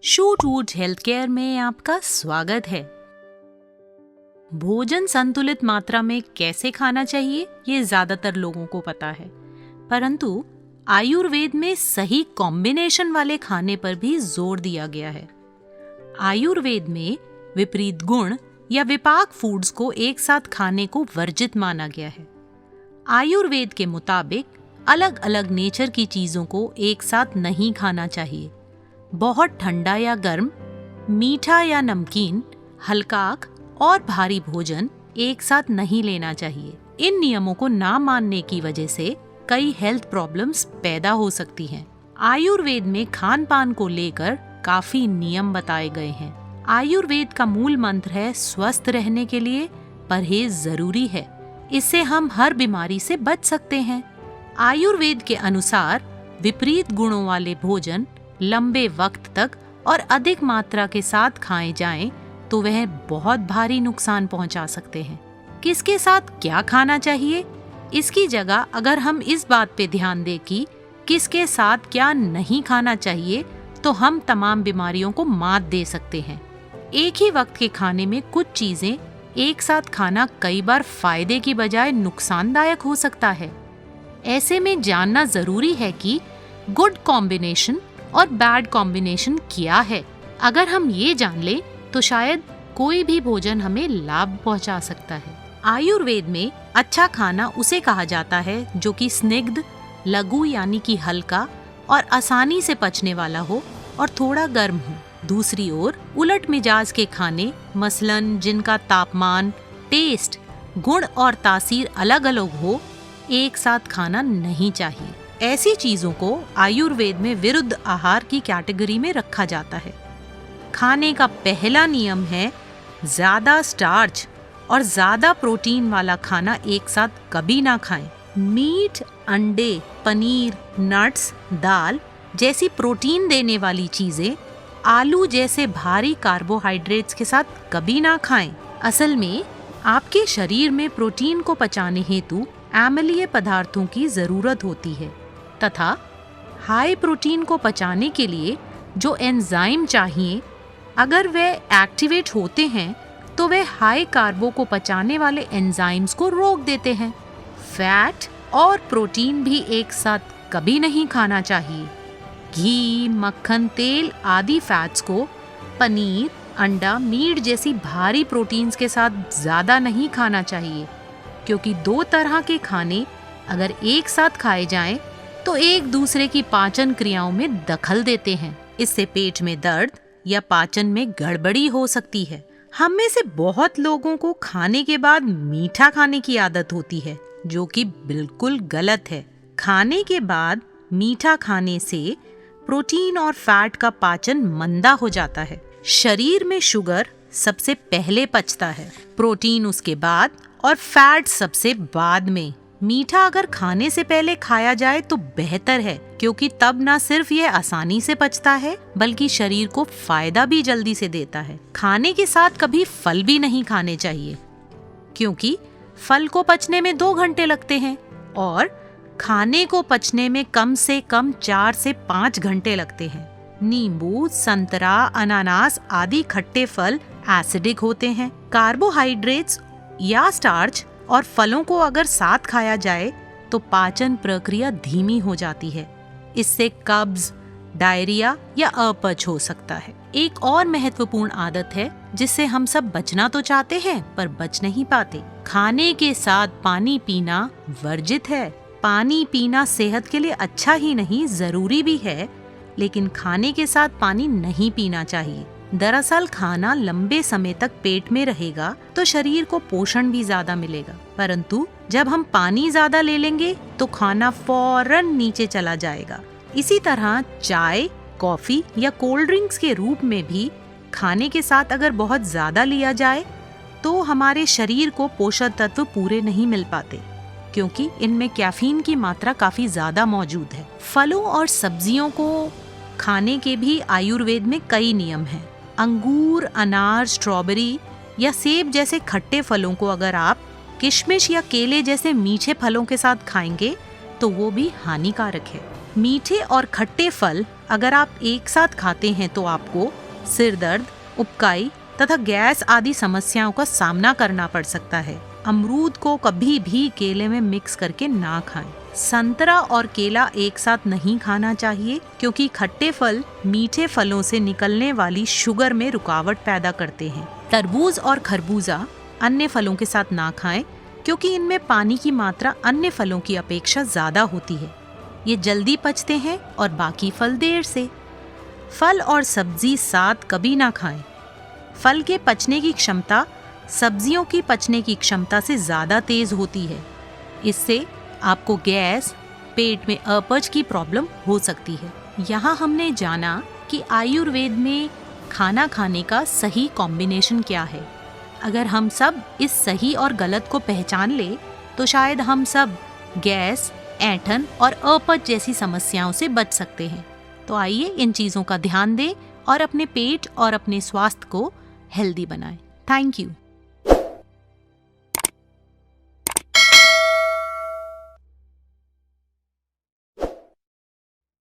Shoot वूट health care में आपका स्वागत है। भोजन संतुलित मात्रा में कैसे खाना चाहिए ये ज्यादातर लोगों को पता है, परंतु आयुर्वेद में सही कॉम्बिनेशन वाले खाने पर भी जोर दिया गया है। आयुर्वेद में विपरीत गुण या विपाक फूड्स को एक साथ खाने को वर्जित माना गया है। आयुर्वेद के मुताबिक अलग अलग नेचर की चीजों को एक साथ नहीं खाना चाहिए। बहुत ठंडा या गर्म, मीठा या नमकीन, हल्काक और भारी भोजन एक साथ नहीं लेना चाहिए। इन नियमों को ना मानने की वजह से कई हेल्थ प्रॉब्लम्स पैदा हो सकती हैं। आयुर्वेद में खान पान को लेकर काफी नियम बताए गए हैं। आयुर्वेद का मूल मंत्र है स्वस्थ रहने के लिए परहेज जरूरी है, इससे हम हर बीमारी से बच सकते हैं। आयुर्वेद के अनुसार विपरीत गुणों वाले भोजन लंबे वक्त तक और अधिक मात्रा के साथ खाए जाएं तो वह बहुत भारी नुकसान पहुंचा सकते हैं। किसके साथ क्या खाना चाहिए, इसकी जगह अगर हम इस बात पे ध्यान दें कि किसके साथ क्या नहीं खाना चाहिए, तो हम तमाम बीमारियों को मात दे सकते हैं। एक ही वक्त के खाने में कुछ चीजें एक साथ खाना कई बार फायदे की बजाय नुकसानदायक हो सकता है। ऐसे में जानना जरूरी है कि गुड कॉम्बिनेशन और बैड कॉम्बिनेशन क्या है। अगर हम ये जान ले तो शायद कोई भी भोजन हमें लाभ पहुंचा सकता है। आयुर्वेद में अच्छा खाना उसे कहा जाता है जो कि स्निग्ध, लघु यानी कि हल्का और आसानी से पचने वाला हो और थोड़ा गर्म हो। दूसरी ओर उलट मिजाज के खाने, मसलन जिनका तापमान, टेस्ट, गुण और तासीर अलग अलग हो, एक साथ खाना नहीं चाहिए। ऐसी चीजों को आयुर्वेद में विरुद्ध आहार की कैटेगरी में रखा जाता है। खाने का पहला नियम है ज्यादा स्टार्च और ज्यादा प्रोटीन वाला खाना एक साथ कभी ना खाएं। मीट, अंडे, पनीर, नट्स, दाल जैसी प्रोटीन देने वाली चीजें आलू जैसे भारी कार्बोहाइड्रेट्स के साथ कभी ना खाएं। असल में आपके शरीर में प्रोटीन को पचाने हेतु अम्लीय पदार्थों की जरूरत होती है तथा हाई प्रोटीन को पचाने के लिए जो एंजाइम चाहिए, अगर वे एक्टिवेट होते हैं तो वे हाई कार्बो को पचाने वाले एंजाइम्स को रोक देते हैं। फैट और प्रोटीन भी एक साथ कभी नहीं खाना चाहिए। घी, मक्खन, तेल आदि फैट्स को पनीर, अंडा, मीट जैसी भारी प्रोटीन्स के साथ ज्यादा नहीं खाना चाहिए, क्योंकि दो तरह के खाने अगर एक साथ खाए जाएं तो एक दूसरे की पाचन क्रियाओं में दखल देते हैं। इससे पेट में दर्द या पाचन में गड़बड़ी हो सकती है। हम में से बहुत लोगों को खाने के बाद मीठा खाने की आदत होती है, जो कि बिल्कुल गलत है। खाने के बाद मीठा खाने से प्रोटीन और फैट का पाचन मंदा हो जाता है। शरीर में शुगर सबसे पहले पचता है, प्रोटीन उसके बाद और फैट सबसे बाद में। मीठा अगर खाने से पहले खाया जाए तो बेहतर है, क्योंकि तब न सिर्फ यह आसानी से पचता है बल्कि शरीर को फायदा भी जल्दी से देता है। खाने के साथ कभी फल भी नहीं खाने चाहिए, क्योंकि फल को पचने में 2 घंटे लगते हैं और खाने को पचने में कम से कम 4 से 5 घंटे लगते हैं। नींबू, संतरा, अनानास आदि खट्टे फल एसिडिक होते हैं। कार्बोहाइड्रेट्स या स्टार्च और फलों को अगर साथ खाया जाए तो पाचन प्रक्रिया धीमी हो जाती है। इससे कब्ज, डायरिया या अपच हो सकता है। एक और महत्वपूर्ण आदत है जिससे हम सब बचना तो चाहते हैं पर बच नहीं पाते। खाने के साथ पानी पीना वर्जित है। पानी पीना सेहत के लिए अच्छा ही नहीं, जरूरी भी है, लेकिन खाने के साथ पानी नहीं पीना चाहिए। दरअसल खाना लंबे समय तक पेट में रहेगा तो शरीर को पोषण भी ज्यादा मिलेगा, परंतु जब हम पानी ज्यादा ले लेंगे तो खाना फौरन नीचे चला जाएगा। इसी तरह चाय, कॉफी या कोल्ड ड्रिंक्स के रूप में भी खाने के साथ अगर बहुत ज्यादा लिया जाए तो हमारे शरीर को पोषक तत्व पूरे नहीं मिल पाते, क्योंकि इनमें कैफीन की मात्रा काफी ज्यादा मौजूद है। फलों और सब्जियों को खाने के भी आयुर्वेद में कई नियम हैं। अंगूर, अनार, स्ट्रॉबेरी या सेब जैसे खट्टे फलों को अगर आप किशमिश या केले जैसे मीठे फलों के साथ खाएंगे तो वो भी हानिकारक है। मीठे और खट्टे फल अगर आप एक साथ खाते हैं तो आपको सिर दर्द, उबकाई तथा गैस आदि समस्याओं का सामना करना पड़ सकता है। अमरूद को कभी भी केले में मिक्स करके ना खाएं। संतरा और केला एक साथ नहीं खाना चाहिए क्योंकि खट्टे फल मीठे फलों से निकलने वाली शुगर में रुकावट पैदा करते हैं। तरबूज और खरबूजा अन्य फलों के साथ ना खाएं क्योंकि इनमें पानी की मात्रा अन्य फलों की अपेक्षा ज्यादा होती है। ये जल्दी पचते हैं और बाकी फल देर से। फल और सब्जी साथ कभी ना खाएं। फल के पचने की क्षमता सब्जियों की पचने की क्षमता से ज़्यादा तेज होती है। इससे आपको गैस, पेट में अपच की प्रॉब्लम हो सकती है। यहाँ हमने जाना कि आयुर्वेद में खाना खाने का सही कॉम्बिनेशन क्या है। अगर हम सब इस सही और गलत को पहचान ले तो शायद हम सब गैस, ऐंठन और अपच जैसी समस्याओं से बच सकते हैं। तो आइए इन चीज़ों का ध्यान दें और अपने पेट और अपने स्वास्थ्य को हेल्दी बनाएं। Thank you.